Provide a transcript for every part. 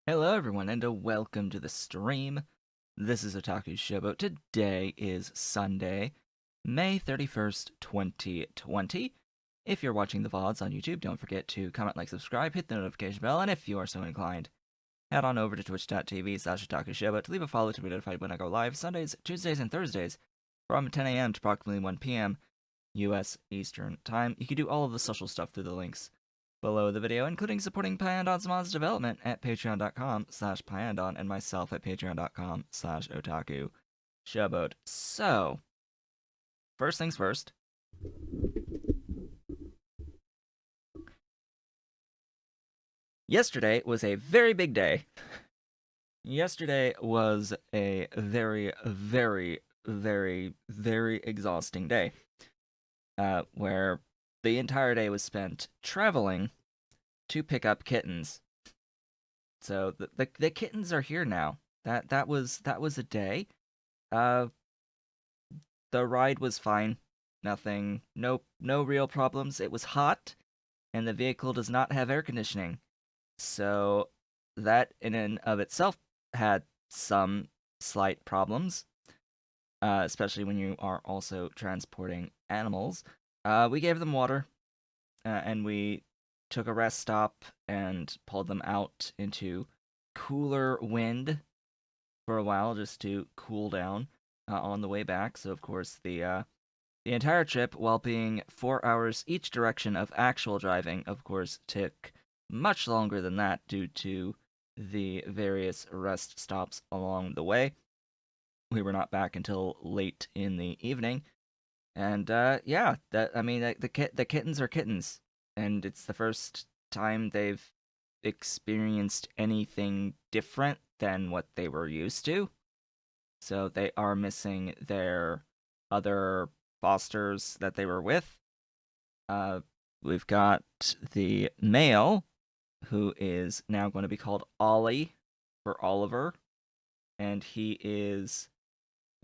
Hello everyone and welcome to the stream. This is Otaku Showboat. Today is Sunday, May 31st, 2020. If you're watching the VODs on YouTube, don't forget to comment, like, subscribe, hit the notification bell, and if you are so inclined, head on over to twitch.tv/OtakuShowboat to leave a follow to be notified when I go live Sundays, Tuesdays, and Thursdays from 10 a.m. to approximately 1 p.m. US Eastern Time. You can do all of the social stuff through the links below the video, including supporting Pyandon's mod's development at patreon.com/Pyandon and myself at patreon.com/Otaku Showboat. So, first things first. Yesterday was a very big day. Yesterday was a very, very, very, very exhausting day, where the entire day was spent traveling to pick up kittens. So the kittens are here now. That was a day. Uh, the ride was fine. Nothing, no real problems. It was hot, and the vehicle does not have air conditioning. So that in and of itself had some slight problems, especially when you are also transporting animals. We gave them water, and we took a rest stop and pulled them out into cooler wind for a while just to cool down on the way back. So of course the entire trip, while being 4 hours each direction of actual driving, of course took much longer than that due to the various rest stops along the way. We were not back until late in the evening, and yeah, the kittens are kittens, and it's the first time they've experienced anything different than what they were used to. So they are missing their other fosters that they were with. Uh, we've got the male, who is now going to be called Ollie for Oliver, and he is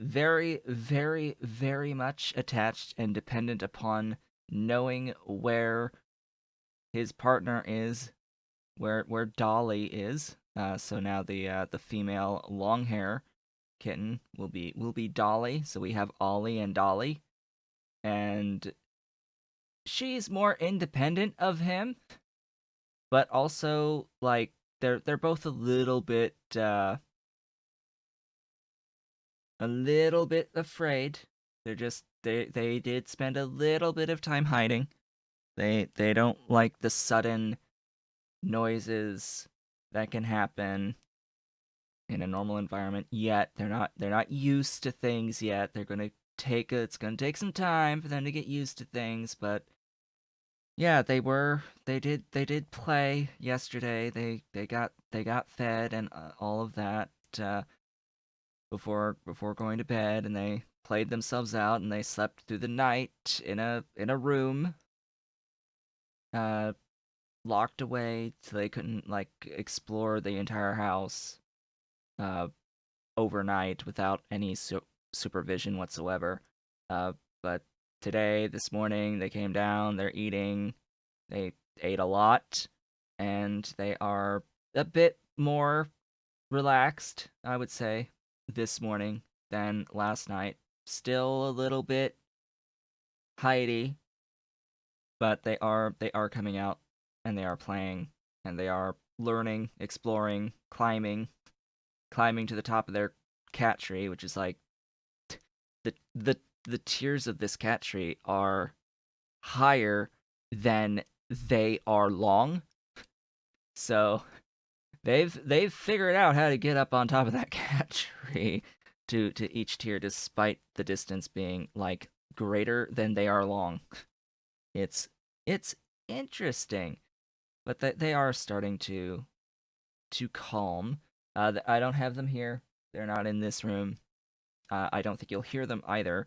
very, very, very much attached and dependent upon knowing where his partner is, where Dolly is. So now the female long hair kitten will be Dolly. So we have Ollie and Dolly, and she's more independent of him, but also like they're both a little bit afraid. They did spend a little bit of time hiding. They don't like the sudden noises that can happen in a normal environment yet. They're not used to things yet. It's gonna take some time for them to get used to things, but yeah, they did play yesterday. They got fed and all of that before going to bed, and they played themselves out, and they slept through the night in a room uh locked away so they couldn't like explore the entire house uh overnight without any supervision whatsoever. But today, this morning, they came down, they're eating, they ate a lot, and they are a bit more relaxed, I would say, this morning than last night. Still a little bit hidey, but they are coming out and they are playing and they are learning, exploring, climbing to the top of their cat tree, which is like the tiers of this cat tree are higher than they are long. So they've figured out how to get up on top of that cat tree to each tier, despite the distance being like greater than they are long. It's interesting, but they are starting to calm. I don't have them here. They're not in this room. I don't think you'll hear them either.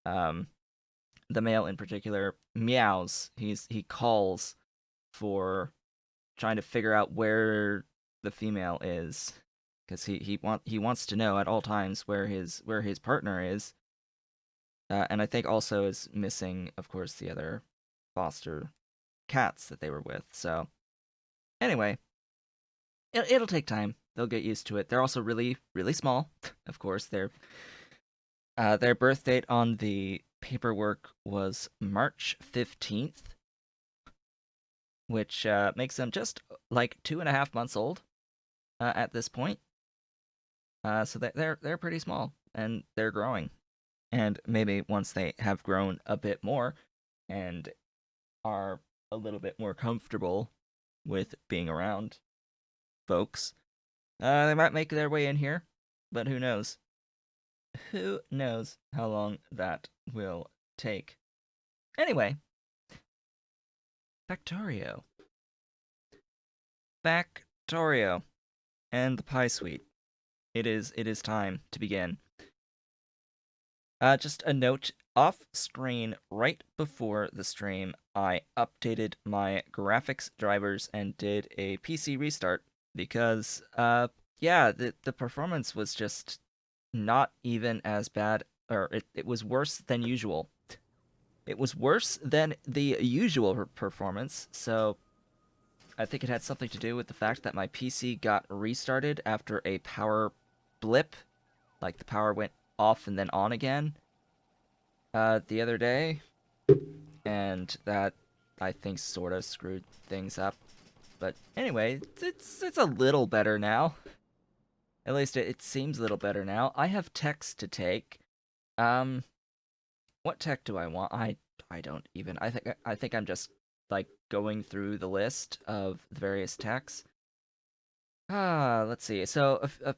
Um, the male in particular meows. He calls for trying to figure out where the female is, because he wants to know at all times where his partner is, and I think also is missing, of course, the other foster cats that they were with. So anyway, it'll take time. They'll get used to it. They're also really, really small. Of course, their birth date on the paperwork was March 15th, which makes them just like 2.5 months old at this point. So they're pretty small and they're growing. And maybe once they have grown a bit more and are a little bit more comfortable with being around folks, they might make their way in here. But who knows? Who knows how long that will take? Anyway, Factorio. Factorio. And the pie suite. It is time to begin. Just a note, off screen right before the stream, I updated my graphics drivers and did a PC restart because, yeah, the performance was just not even as bad, or it was worse than usual. It was worse than the usual performance, so I think it had something to do with the fact that my PC got restarted after a power blip, like the power went off and then on again the other day, and that I think sort of screwed things up. But anyway, it's a little better now. At least it seems a little better now. I have techs to take. Um, what tech do I want? I don't even. I think I'm just like going through the list of the various techs. Let's see. So a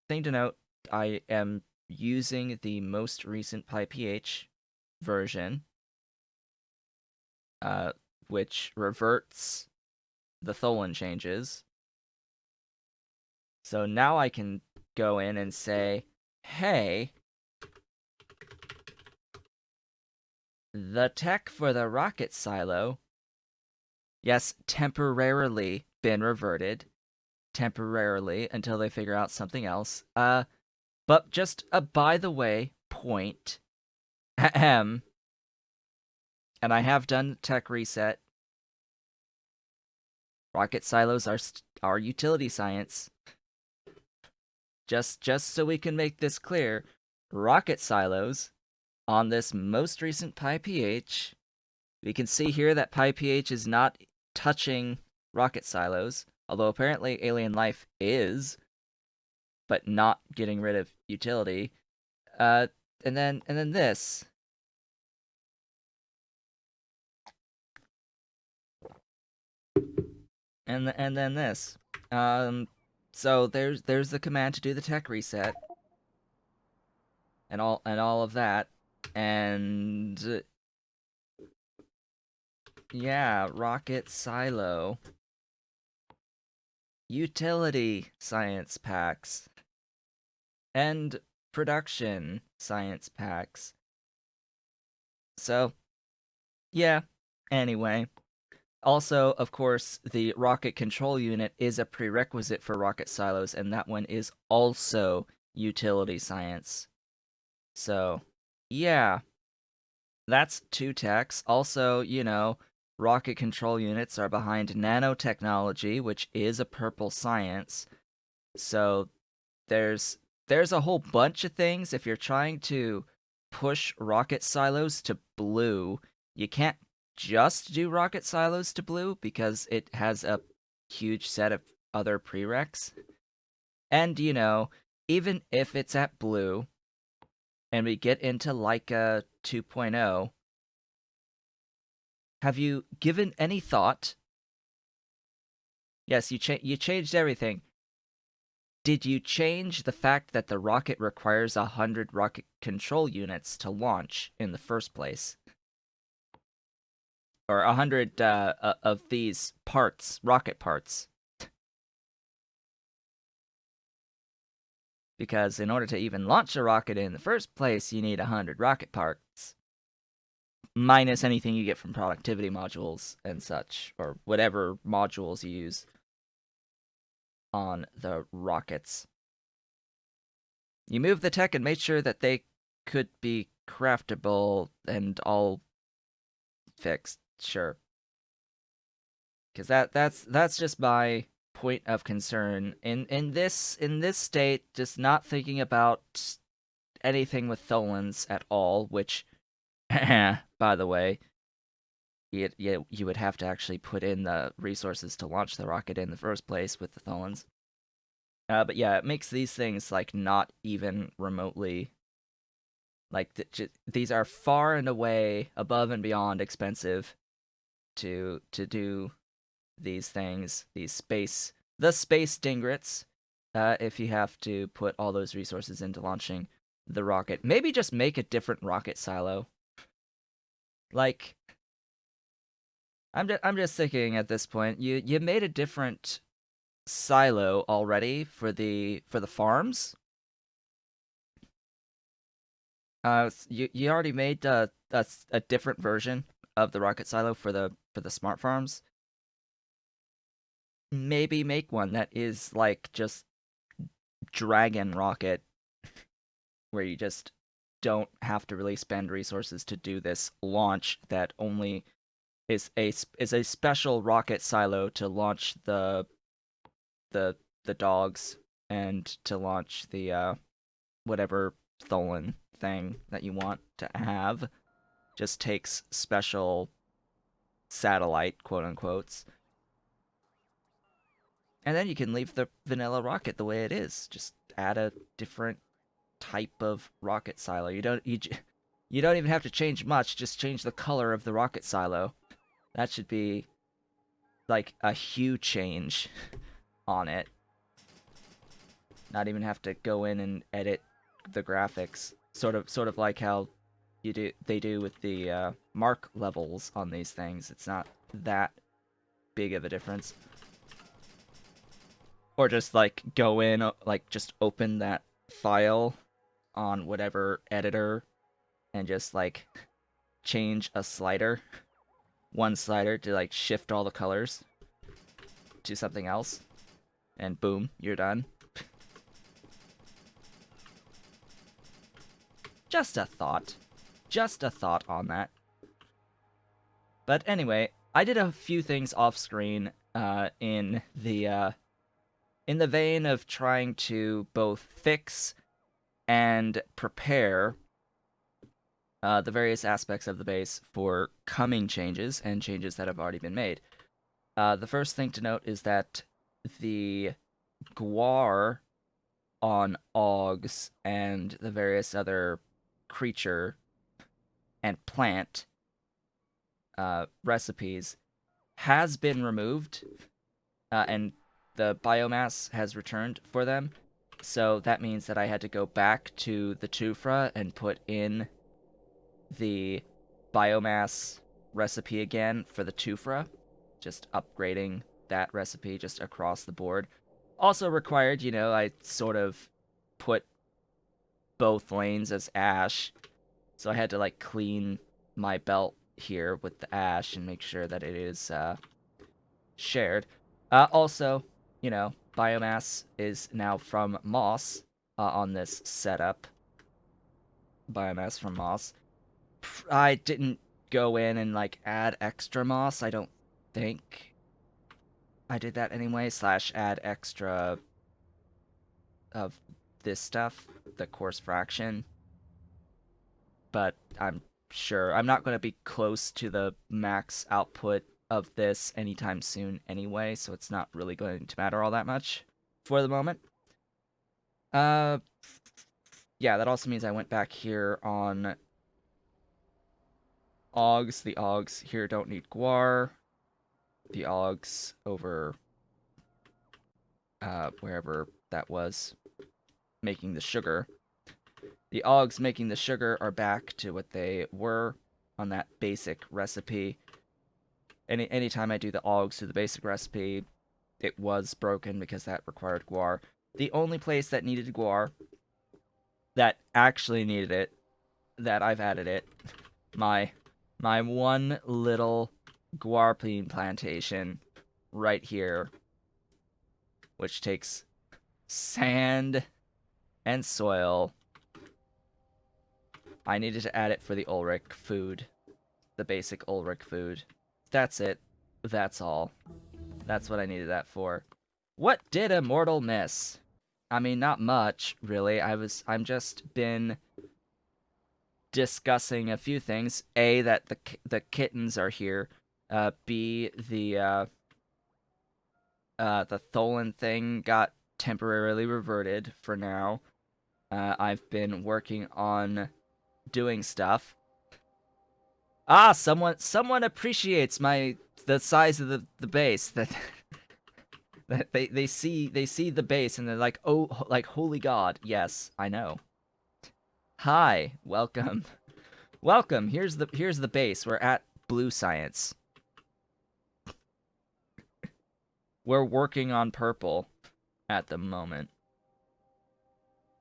thing to note, I am using the most recent PyPH version, uh, which reverts the Tholen changes. So now I can go in and say, hey, the tech for the rocket silo, yes, temporarily been reverted. Temporarily until they figure out something else. But just a by the way point, ahem, and I have done tech reset. Rocket silos are utility science. Just so we can make this clear, rocket silos on this most recent PyPH, we can see here that PyPH is not touching rocket silos, although apparently alien life is, but not getting rid of utility. And then this. And then this. So there's the command to do the tech reset. And all of that. And yeah, rocket silo. Utility science packs. And production science packs. So, yeah. Anyway. Also, of course, the rocket control unit is a prerequisite for rocket silos, and that one is also utility science. So, yeah. That's two techs. Also, rocket control units are behind nanotechnology, which is a purple science. So there's a whole bunch of things. If you're trying to push rocket silos to blue, you can't just do rocket silos to blue because it has a huge set of other prereqs. And even if it's at blue and we get into Leica 2.0, have you given any thought? Yes, you changed everything. Did you change the fact that the rocket requires 100 rocket control units to launch in the first place? Or 100 of these parts, rocket parts? Because in order to even launch a rocket in the first place, you need 100 rocket parts. Minus anything you get from productivity modules and such, or whatever modules you use on the rockets. You moved the tech and made sure that they could be craftable and all fixed, sure. Because that's just my point of concern in this state, just not thinking about anything with Tholins at all, which by the way, you would have to actually put in the resources to launch the rocket in the first place with the Tholins. But yeah, it makes these things like not even remotely like these are far and away above and beyond expensive to do these things, the space dingrets. If you have to put all those resources into launching the rocket, maybe just make a different rocket silo. Like, I'm just thinking at this point, you made a different silo already for the farms. You already made a different version of the rocket silo for the smart farms. Maybe make one that is like just dragon rocket, where you just don't have to really spend resources to do this launch. That only is a special rocket silo to launch the the dogs and to launch the whatever Tholen thing that you want to have. Just takes special satellite quote unquotes, and then you can leave the vanilla rocket the way it is. Just add a different type of rocket silo. You don't even have to change much. Just change the color of the rocket silo. That should be like a hue change on it. Not even have to go in and edit the graphics. Sort of like how they do with the mark levels on these things. It's not that big of a difference. Or just like go in, like just open that file on whatever editor and just like change a slider, one slider to like shift all the colors to something else, and boom, you're done. Just a thought. Just a thought on that. But anyway, I did a few things off screen in the vein of trying to both fix and prepare the various aspects of the base for coming changes and changes that have already been made. The first thing to note is that the guar on Augs and the various other creature and plant recipes has been removed, and the biomass has returned for them. So that means that I had to go back to the Tufra and put in the biomass recipe again for the Tufra, just upgrading that recipe just across the board. Also required, I sort of put both lanes as ash, so I had to like clean my belt here with the ash and make sure that it is shared. Also, biomass is now from moss on this setup. Biomass from moss. I didn't go in and like add extra moss. I don't think I did that anyway. Slash add extra of this stuff, the coarse fraction. But I'm sure I'm not going to be close to the max output of this anytime soon anyway, so it's not really going to matter all that much for the moment. Yeah, that also means I went back here on Augs. The Augs here don't need guar. The Augs over wherever that was making the sugar. The Augs making the sugar are back to what they were on that basic recipe. Anytime I do the Augs to the basic recipe, it was broken because that required guar. The only place that needed guar, that actually needed it, that I've added it, my one little guar bean plantation right here, which takes sand and soil. I needed to add it for the Ulrich food, the basic Ulrich food. That's it. That's all. That's what I needed that for. What did Immortal miss? I mean, not much, really. I'm just been discussing a few things. A, that the kittens are here. B, the Tholen thing got temporarily reverted for now. I've been working on doing stuff. Ah, someone appreciates the size of the base that that they see the base and they're like, "Oh, like holy god." Yes, I know. Hi, welcome. Welcome. Here's the base. We're at Blue Science. We're working on purple at the moment.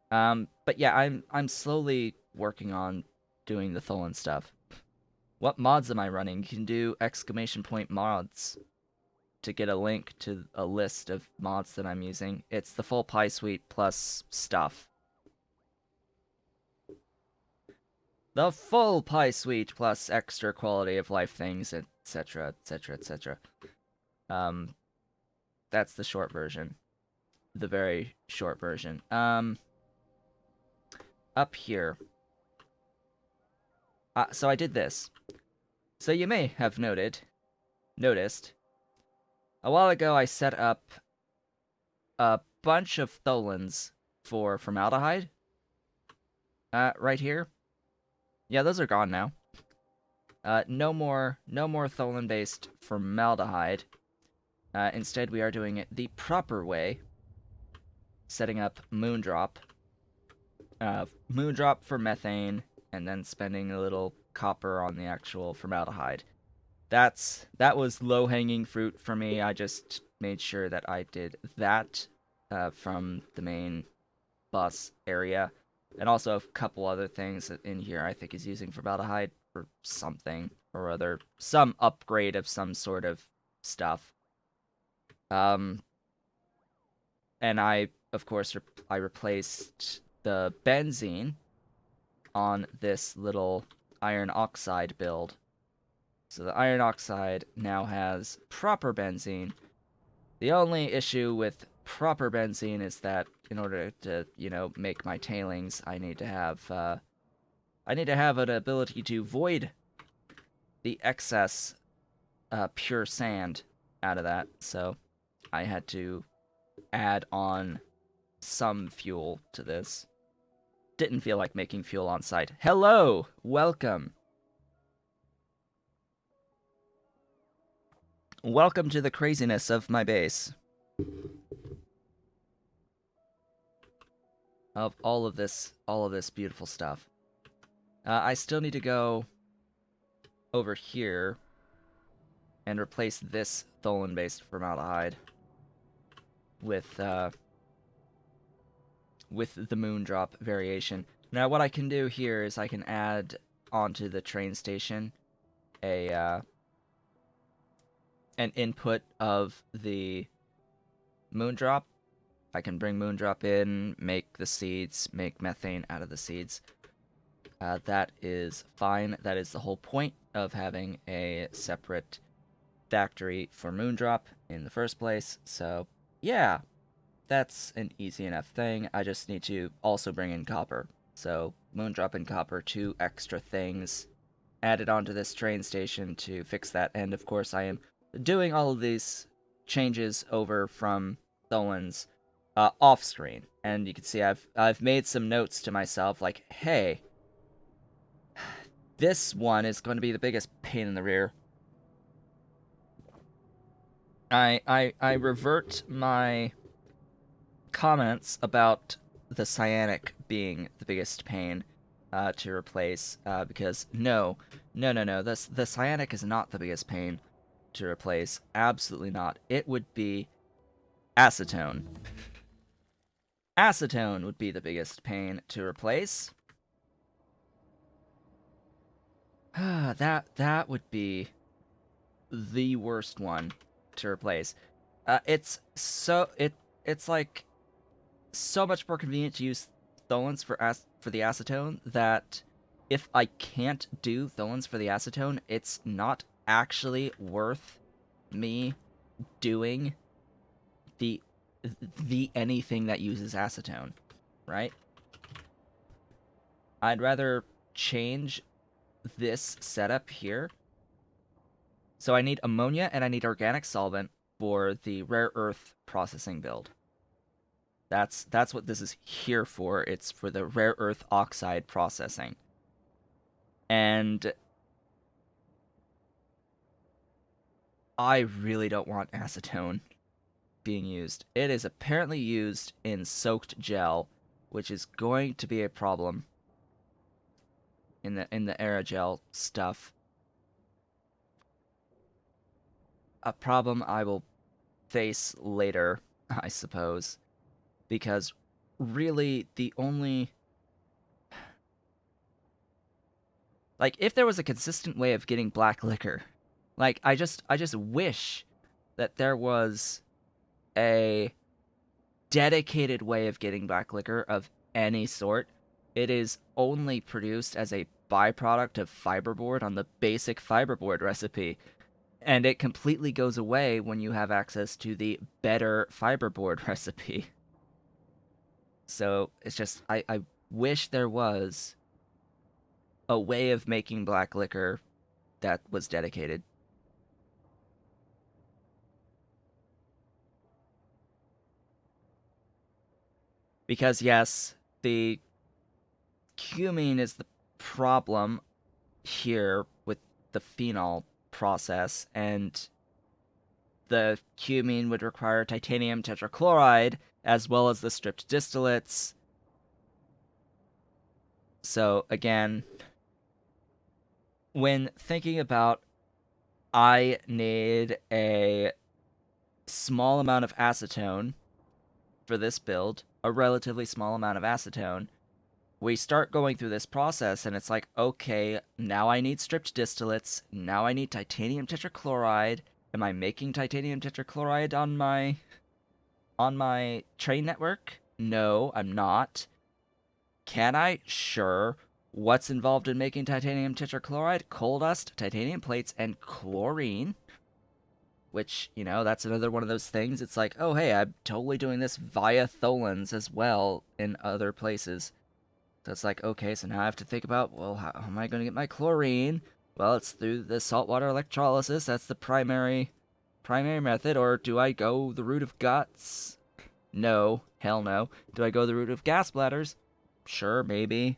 But yeah, I'm slowly working on doing the Tholen stuff. What mods am I running? You can do !mods to get a link to a list of mods that I'm using. It's the full pie suite plus stuff. The full pie suite plus extra quality of life things, etc., etc., etc. That's the short version. The very short version. Up here. So I did this. So you may have noticed, a while ago I set up a bunch of Tholens for formaldehyde. Right here. Yeah, those are gone now. No more Tholen-based formaldehyde. Instead, we are doing it the proper way, setting up Moondrop. Moondrop for methane, and then spending a little copper on the actual formaldehyde. That was low-hanging fruit for me. I just made sure that I did that from the main bus area. And also a couple other things in here I think is using formaldehyde for something or other. Some upgrade of some sort of stuff. And I, of course, I replaced the benzene on this little iron oxide build. So the iron oxide now has proper benzene. The only issue with proper benzene is that in order to, make my tailings, I need to have an ability to void the excess pure sand out of that. So I had to add on some fuel to this. Didn't feel like making fuel on site. Hello! Welcome! Welcome to the craziness of my base. Of all of this beautiful stuff. I still need to go over here and replace this Tholen-based formaldehyde with the Moondrop variation. Now, what I can do here is I can add onto the train station an input of the Moondrop. I can bring Moondrop in, make the seeds, make methane out of the seeds. That is fine. That is the whole point of having a separate factory for Moondrop in the first place. So, yeah, that's an easy enough thing. I just need to also bring in copper. So, Moondrop and copper, 2 extra things added onto this train station to fix that. And of course, I am doing all of these changes over from Tholen's off screen. And you can see I've made some notes to myself like, hey, this one is going to be the biggest pain in the rear. I revert my comments about the cyanic being the biggest pain to replace because no, the cyanic is not the biggest pain to replace. Absolutely not. It would be acetone. Acetone would be the biggest pain to replace. That would be the worst one to replace. It's like so much more convenient to use Tholens for the acetone that if I can't do Tholens for the acetone, it's not actually worth me doing the the anything that uses acetone, right? I'd rather change this setup here. So I need ammonia and I need organic solvent for the rare earth processing build. That's what this is here for. It's for the rare earth oxide processing. And I really don't want acetone being used. It is apparently used in soaked gel, which is going to be a problem in the aerogel stuff. A problem I will face later, I suppose, because really the only, like, if there was a consistent way of getting black liquor, like I just wish that there was a dedicated way of getting black liquor of any sort. It is only produced as a byproduct of fiberboard on the basic fiberboard recipe, and it completely goes away when you have access to the better fiberboard recipe. So it's just, I wish there was a way of making black liquor that was dedicated. Because, yes, the cumene is the problem here with the phenol process, and the cumene would require titanium tetrachloride as well as the stripped distillates. So, again, when thinking about I need a small amount of acetone for this build, a relatively small amount of acetone, we start going through this process and it's like, okay, now I need stripped distillates, now I need titanium tetrachloride. Am I making titanium tetrachloride on my train network? No, I'm not. Can I? Sure. What's involved in making titanium tetrachloride? Coal dust, titanium plates, and chlorine. Which, that's another one of those things. It's like, oh, hey, I'm totally doing this via tholins as well in other places. So it's like, okay, so now I have to think about, well, how am I going to get my chlorine? Well, it's through the saltwater electrolysis. That's the primary method. Or do I go the route of guts? No, hell no. Do I go the route of gas bladders? Sure, maybe.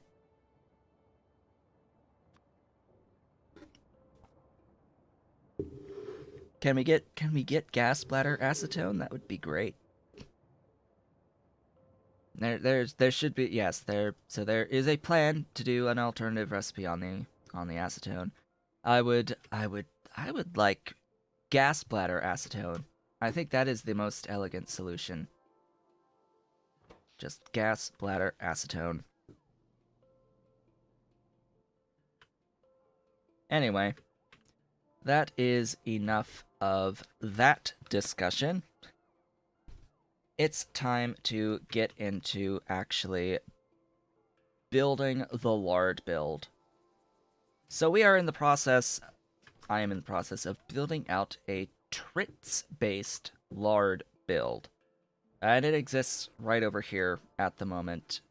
Can we get gas bladder acetone? That would be great. There should be, yes, there is a plan to do an alternative recipe on the acetone. I would like gas bladder acetone. I think that is the most elegant solution. Just gas bladder acetone. Anyway, that is enough of that discussion. It's time to get into actually building the lard build. So I am in the process of building out a Trit-based lard build. And it exists right over here at the moment.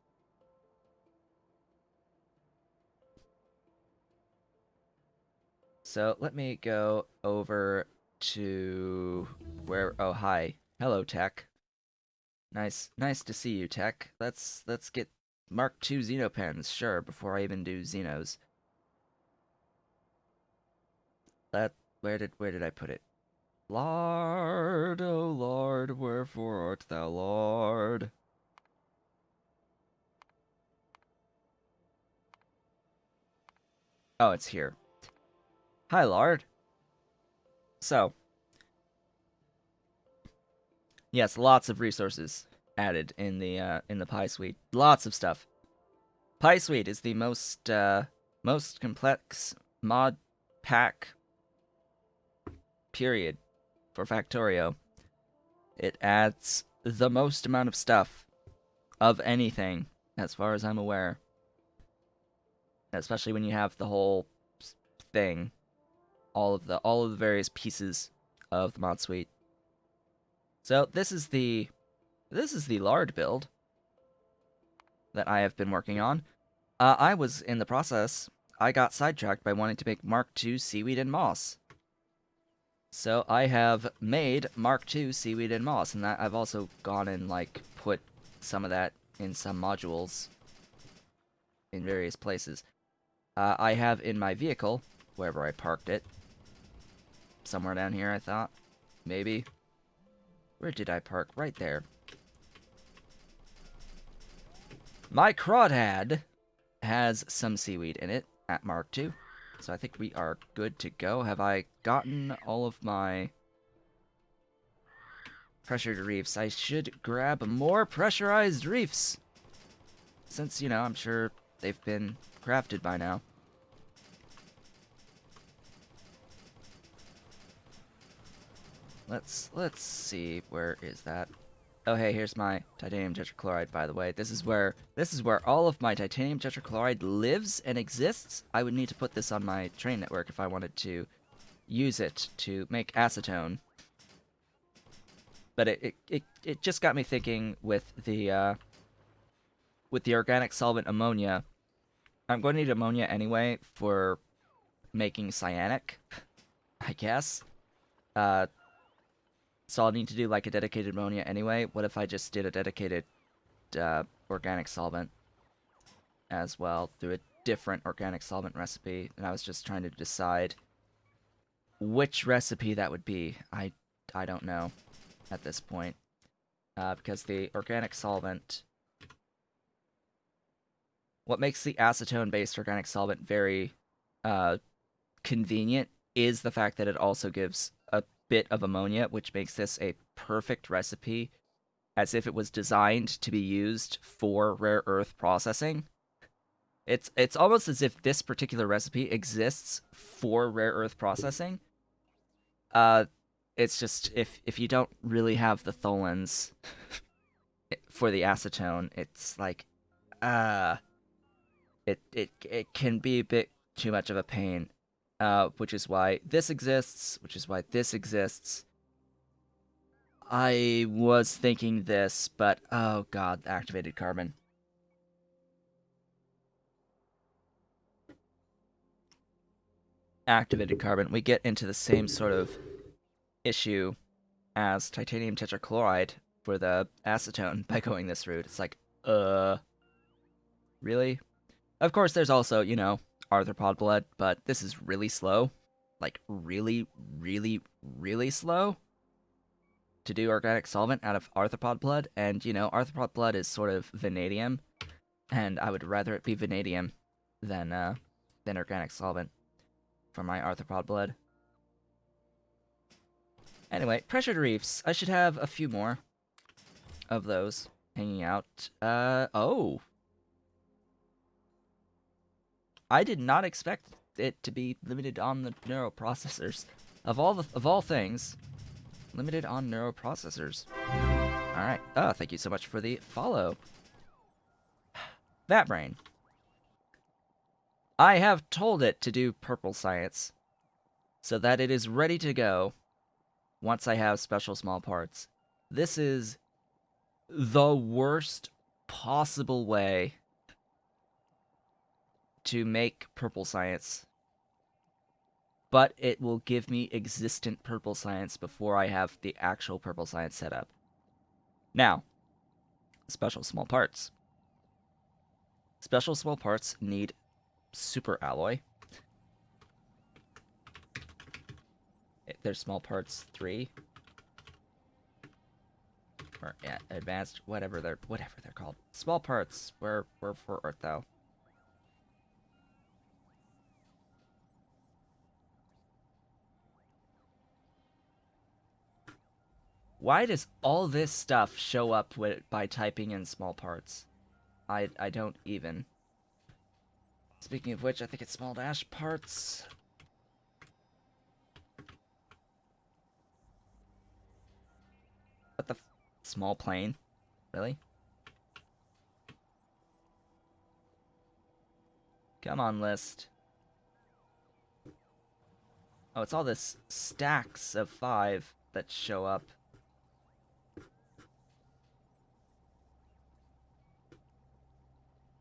So let me go over to where, oh, hi. Hello, Tech. Nice to see you, Tech. Let's get Mark II Xenopens, sure, before I even do Xenos. Where did I put it? Lard, oh Lord, wherefore art thou, Lord? Oh, it's here. Hi, Lard. So, yes, lots of resources added in the Pi Suite. Lots of stuff. Pi Suite is the most complex mod pack period for Factorio. It adds the most amount of stuff of anything, as far as I'm aware. Especially when you have the whole thing, all of the various pieces of the mod suite. So this is the This is the lard build that I have been working on. I was in the process. I got sidetracked by wanting to make Mark II seaweed and moss. So I have made Mark II seaweed and moss, and that I've also gone and like put some of that in some modules in various places. I have in my vehicle, wherever I parked it, somewhere down here I thought, maybe. Where did I park? Right there. My crawdad has some seaweed in it at Mark II, so I think we are good to go. Have I gotten all of my pressured reefs? I should grab more pressurized reefs, since, you know, I'm sure they've been crafted by now. Let's see, where is that? Oh hey, here's my titanium tetrachloride, by the way. This is where all of my titanium tetrachloride lives and exists. I would need to put this on my train network if I wanted to use it to make acetone. But it just got me thinking with the organic solvent ammonia. I'm going to need ammonia anyway for making cyanic, I guess. So I'll need to do like a dedicated ammonia anyway. What if I just did a dedicated organic solvent as well through a different organic solvent recipe? And I was just trying to decide which recipe that would be. I don't know at this point because the organic solvent, what makes the acetone-based organic solvent very convenient is the fact that it also gives a bit of ammonia, which makes this a perfect recipe, as if it was designed to be used for rare earth processing. It's almost as if this particular recipe exists for rare earth processing. Uh, it's just if you don't really have the tholins for the acetone, it's like, uh, it can be a bit too much of a pain. Which is why this exists, which is why this exists. I was thinking this, but oh god, activated carbon. Activated carbon. We get into the same sort of issue as titanium tetrachloride for the acetone by going this route. It's like, really? Of course, there's also, you know, arthropod blood, but this is really slow. Like, really, really, really slow to do organic solvent out of arthropod blood. And, you know, arthropod blood is sort of vanadium, and I would rather it be vanadium than organic solvent for my arthropod blood. Anyway, pressured reefs. I should have a few more of those hanging out. Oh. I did not expect it to be limited on the neuroprocessors. Of all things, limited on neuroprocessors. Alright. Oh, thank you so much for the follow. That brain. I have told it to do purple science, so that it is ready to go once I have special small parts. This is the worst possible way to make purple science, but it will give me existent purple science before I have the actual purple science set up. Now, special small parts. Special small parts need super alloy. There's small parts 3. Or yeah, advanced, whatever they're called. Small parts. Where art thou? Why does all this stuff show up by typing in small parts? I don't even. Speaking of which, I think it's small dash parts. What the small plane? Really? Come on, list. Oh, it's all this stacks of 5 that show up.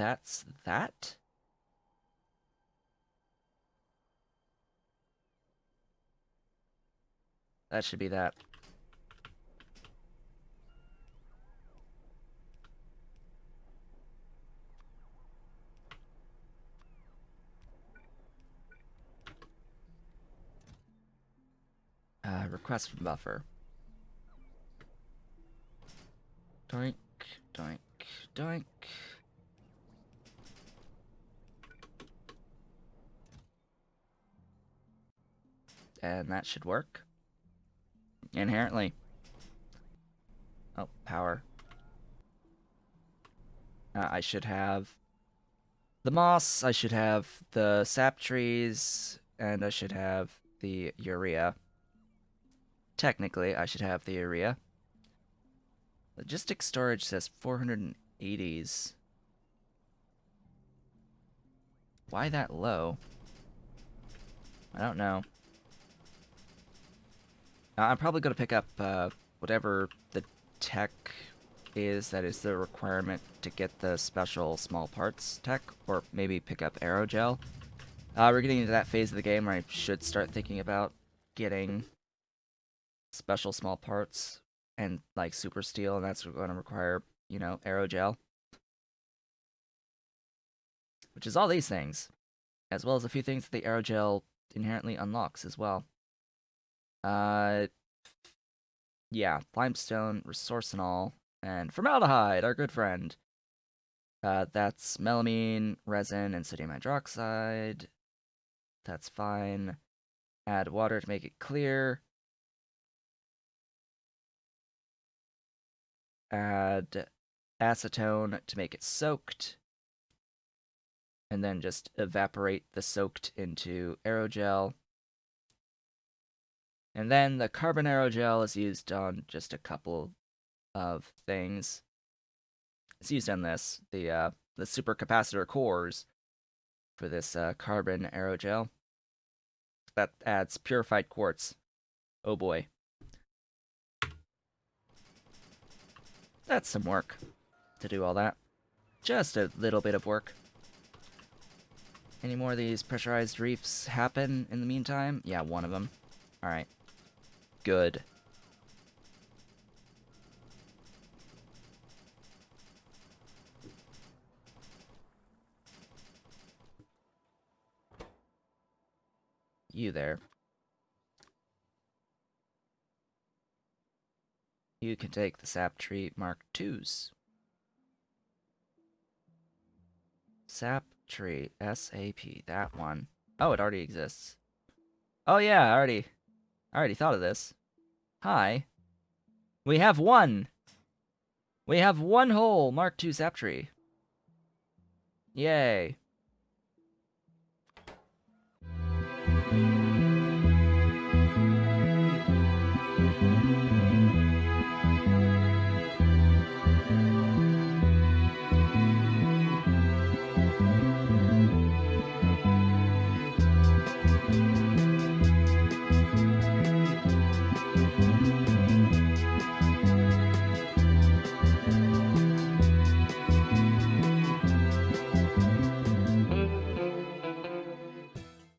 that's that? That should be that. Request from buffer. Doink, doink, doink. And that should work. Inherently. Oh, power. I should have the moss, I should have the sap trees, and I should have the urea. Technically, I should have the urea. Logistic storage says 480s. Why that low? I don't know. I'm probably going to pick up whatever the tech is that is the requirement to get the special small parts tech, or maybe pick up aerogel. We're getting into that phase of the game where I should start thinking about getting special small parts and like super steel, and that's going to require, you know, aerogel, which is all these things, as well as a few things that the aerogel inherently unlocks as well. Yeah, limestone, resourcinol, and formaldehyde, our good friend. That's melamine, resin, and sodium hydroxide. That's fine. Add water to make it clear. Add acetone to make it soaked. And then just evaporate the soaked into aerogel. And then the carbon aerogel is used on just a couple of things. It's used on this, the supercapacitor cores for this carbon aerogel. That adds purified quartz. Oh boy. That's some work to do all that. Just a little bit of work. Any more of these pressurized reefs happen in the meantime? Yeah, one of them. Alright. Good. You there. You can take the sap tree Mark IIs. Sap tree, SAP, that one. Oh, it already exists. Oh yeah, I already thought of this. Hi. We have one! We have one whole Mark II sap tree. Yay.